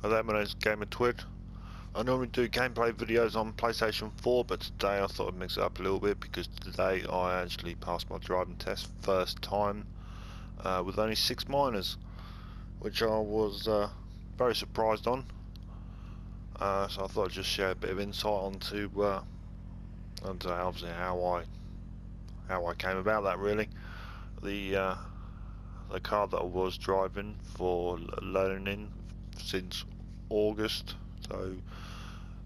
Hello, my name's Gamer Twid. I normally do gameplay videos on PlayStation 4, but today I thought I'd mix it up a little bit because today I actually passed my driving test first time with only 6 minors, which I was very surprised on. So I thought I'd just share a bit of insight onto obviously how I came about that. Really, the car that I was driving for learning since August, so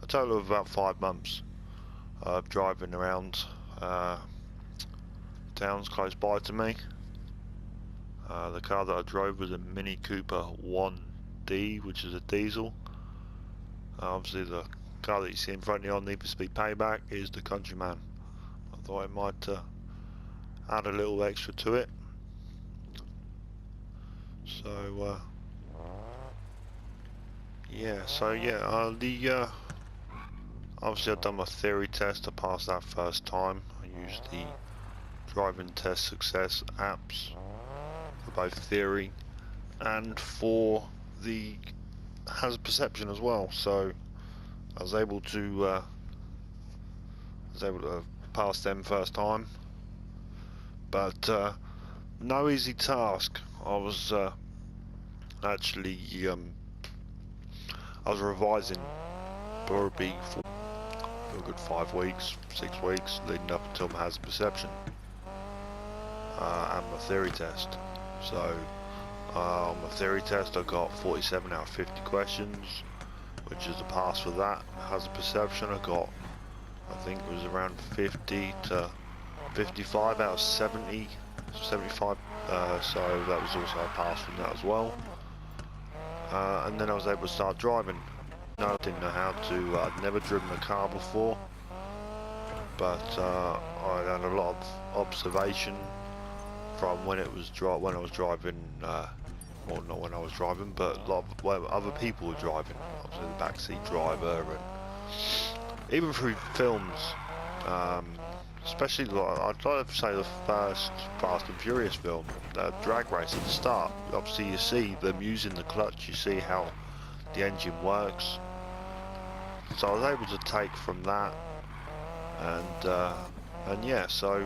a total of about 5 months of driving around towns close by to me. The car that I drove was a Mini Cooper 1D, which is a diesel. Obviously the car that you see in front of you on Need for Speed Payback is the Countryman. I thought I might add a little extra to it. So obviously I've done my theory test. I passed that first time. I used the driving test success apps for both theory and for the hazard perception as well. So I was able to pass them first time, but no easy task. I was actually I was revising probably for a good 5 weeks, 6 weeks leading up until my hazard perception and my theory test. So on my theory test I got 47 out of 50 questions, which is a pass for that. Hazard perception I got, I think it was around 50 to 55 out of 75, so that was also a pass from that as well. And then I was able to start driving. No, I didn't know how to. I'd never driven a car before, but I had a lot of observation from when I was driving. Well, not when I was driving, but a lot of when other people were driving. Obviously, the backseat driver, and even through films. Especially, I'd like to say the first Fast and Furious film, the drag race at the start. Obviously, you see them using the clutch. You see how the engine works. So I was able to take from that, and yeah. So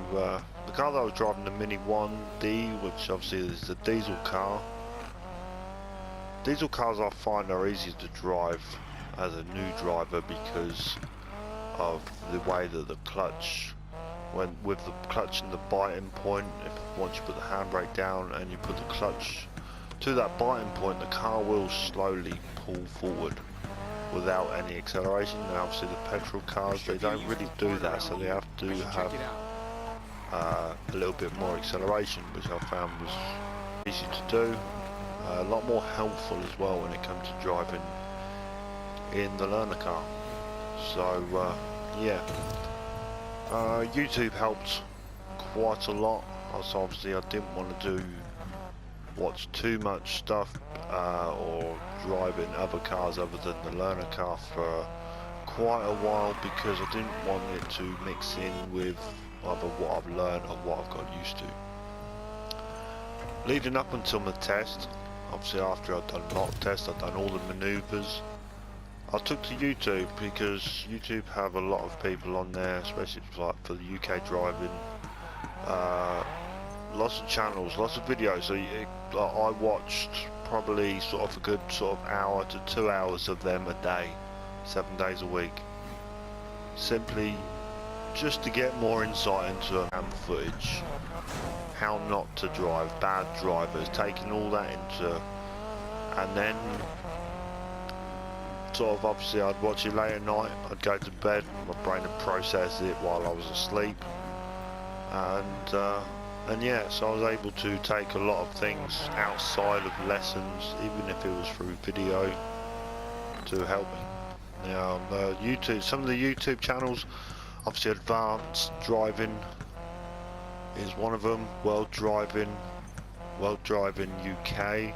the car that I was driving, the Mini 1D, which obviously is a diesel car. Diesel cars I find are easier to drive as a new driver because of the way that the clutch, with the clutch and the biting point, once you put the handbrake down and you put the clutch to that biting point, the car will slowly pull forward without any acceleration. Now obviously the petrol cars, they don't really do that, so they have to have a little bit more acceleration, which I found was easy to do. A lot more helpful as well when it comes to driving in the learner car. So yeah, YouTube helped quite a lot. So obviously I didn't want to watch too much stuff or drive in other cars other than the learner car for quite a while, because I didn't want it to mix in with either what I've learned or what I've got used to. Leading up until my test, obviously after I'd done mock test, I'd done all the manoeuvres, I took to YouTube because YouTube have a lot of people on there, especially like for the UK driving. Lots of channels, lots of videos. So I watched probably sort of a good sort of hour to 2 hours of them a day, 7 days a week, simply just to get more insight into footage, how not to drive, bad drivers, taking all that into, and then sort of obviously I'd watch it late at night, I'd go to bed, my brain would process it while I was asleep, and yeah, so I was able to take a lot of things outside of lessons, even if it was through video, to help me. Now YouTube, some of the YouTube channels, obviously Advanced Driving is one of them, World Driving UK,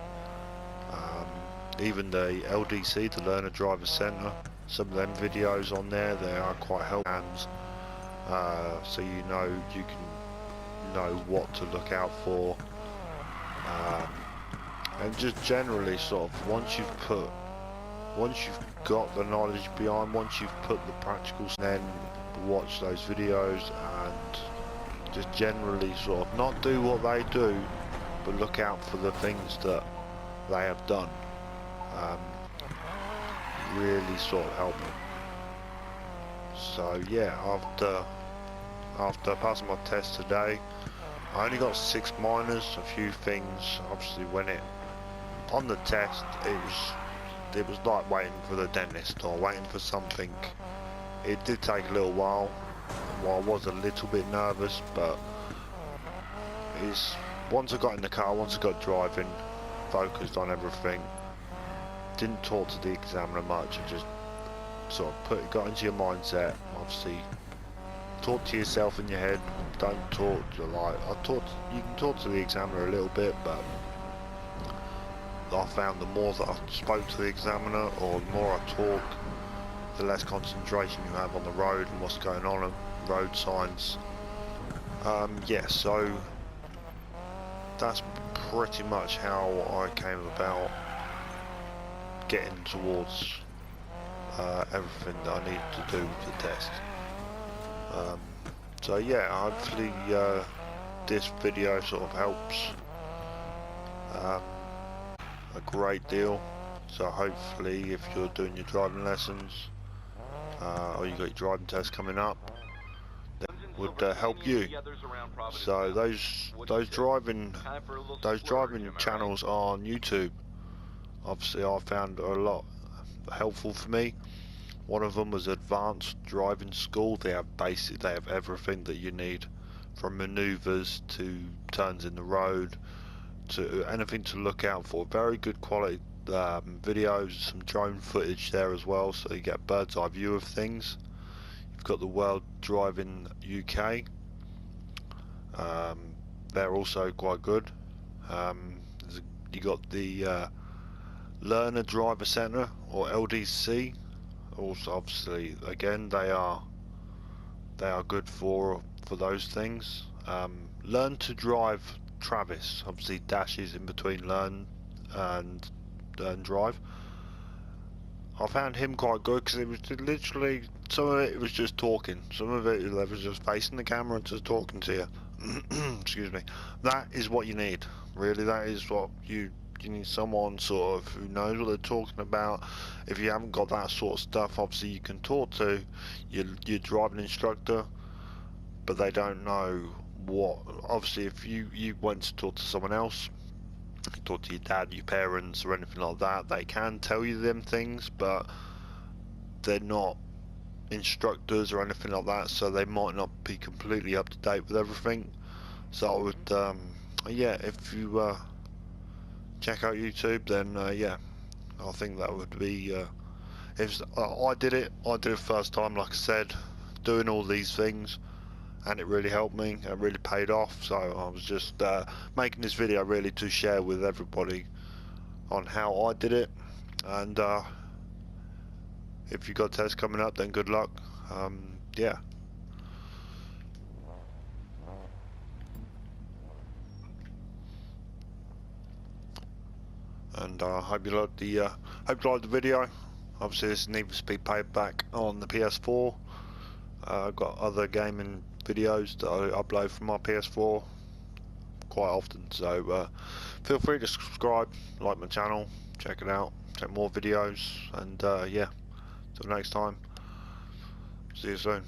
even the LDC, the Learner Driver Centre, some of them videos on there, they are quite helpful, so you can know what to look out for, and just generally sort of once you've put once you've got the knowledge behind, once you've put the practicals, then watch those videos and just generally sort of not do what they do, but look out for the things that they have done. Really sort of help me. So yeah, after passing my test today, I only got 6 minors, a few things. Obviously, when on the test, it was like waiting for the dentist or waiting for something. It did take a little while. Well, I was a little bit nervous, but once I got in the car, once I got driving, focused on everything, didn't talk to the examiner much. I just sort of got into your mindset. Obviously, talk to yourself in your head. Don't talk to you can talk to the examiner a little bit, but I found the more that I spoke to the examiner, or the more I talk, the less concentration you have on the road and what's going on, and road signs. Yeah, so that's pretty much how I came about getting towards everything that I needed to do with the test. So yeah, hopefully this video sort of helps a great deal. So hopefully if you're doing your driving lessons or you got your driving test coming up, that would help you. So those driving channels on YouTube, obviously I found a lot helpful for me. One of them was Advanced Driving School. They have everything that you need, from maneuvers to turns in the road to anything to look out for. Very good quality videos, some drone footage there as well, so you get a bird's eye view of things. You've got the World Driving UK. They're also quite good. You got the Learner Driver Center, or LDC. Also, obviously, again, they are good for those things. Learn to Drive Travis, obviously dashes in between learn and drive. I found him quite good because it was literally, some of it was just talking, some of it was just facing the camera and just talking to you. Excuse me. That is what you need, really. That is what you need, someone sort of who knows what they're talking about. If you haven't got that sort of stuff, obviously you can talk to your driving instructor, but they don't know what. Obviously, if you went to talk to someone else, talk to your dad, your parents, or anything like that, they can tell you them things, but they're not instructors or anything like that, so they might not be completely up to date with everything. So I would, yeah, if you check out YouTube, then yeah, I think that would be. If I did it first time, like I said, doing all these things, and it really helped me. It really paid off. So I was just making this video really to share with everybody on how I did it. And if you got tests coming up, then good luck. Yeah. And I hope you liked the video. Obviously, this needs to be paid back on the PS4. I've got other gaming videos that I upload from my PS4 quite often, so feel free to subscribe, like my channel, check it out, check more videos, and yeah, till next time, see you soon.